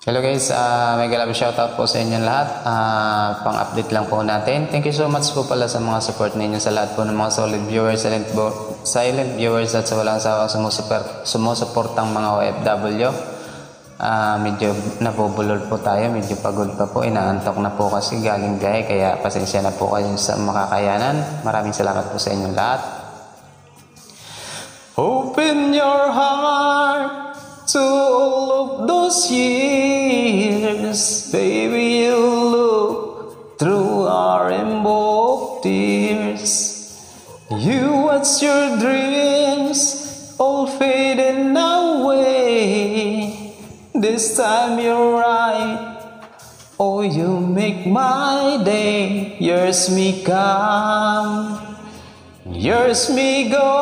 Hello guys, mega love shoutout po sa inyong lahat. Pang-update lang po natin. Thank you so much po pala sa mga support ninyo sa lahat po ng mga solid viewers, silent viewers at sa walang sawang sumusuportang mga OFW. Medyo nabubulol po tayo, medyo pagod pa po, inaantok na po kasi galing biyahe, kaya pasensya na po kayo sa makakayanan. Maraming salamat po sa inyong lahat. Open your heart to all of those years, baby, you look through our rainbow tears. You watch your dreams all fading away. This time you're right, oh, you make my day. Yours me come, yours me go.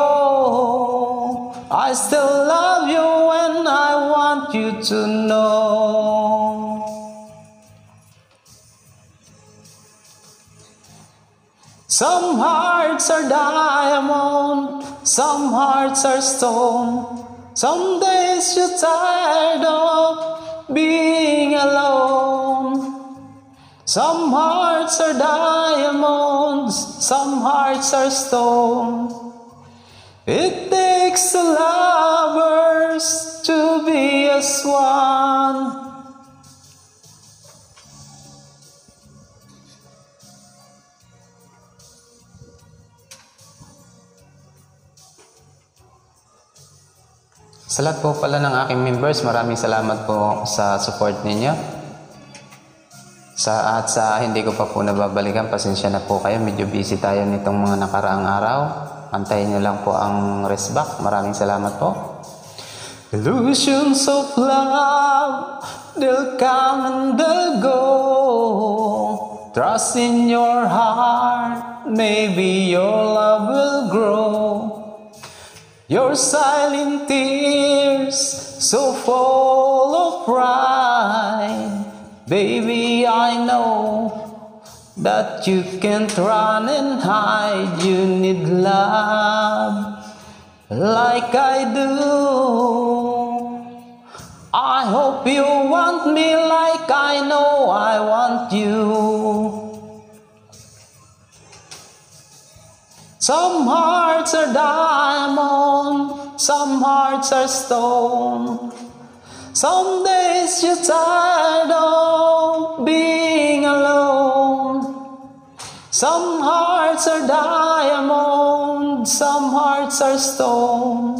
I still love you and I want you to know. Some hearts are diamond, some hearts are stone. Some days you're tired of being alone. Some hearts are diamonds, some hearts are stone. It takes two lovers to be as one. Sa lahat po pala ng aking members, maraming salamat po sa support ninyo. At sa hindi ko pa po nababalikan, pasensya na po kayo. Medyo busy tayo nitong mga nakaraang araw. Antayin nyo lang po ang rest back. Maraming salamat po. Illusions of love, they'll come and they'll go. Trust in your heart, maybe your love will grow. Your silent tears, so full of pride. Baby, I know that you can't run and hide. You need love like I do. I hope you want me like I know I want you. Some hearts are diamond, some hearts are stone. Some days you're tired of being alone. Some hearts are diamond, some hearts are stone.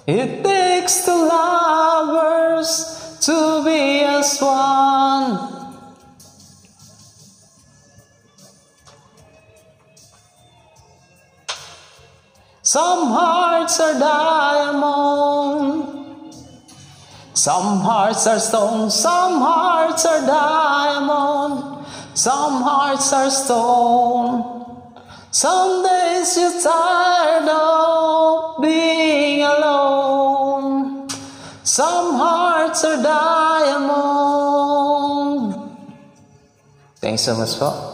It takes two lovers to be as one. Some hearts are diamond, some hearts are stone. Some hearts are diamond, some hearts are stone. Some days you're tired of being alone. Some hearts are diamond. Thanks so much po.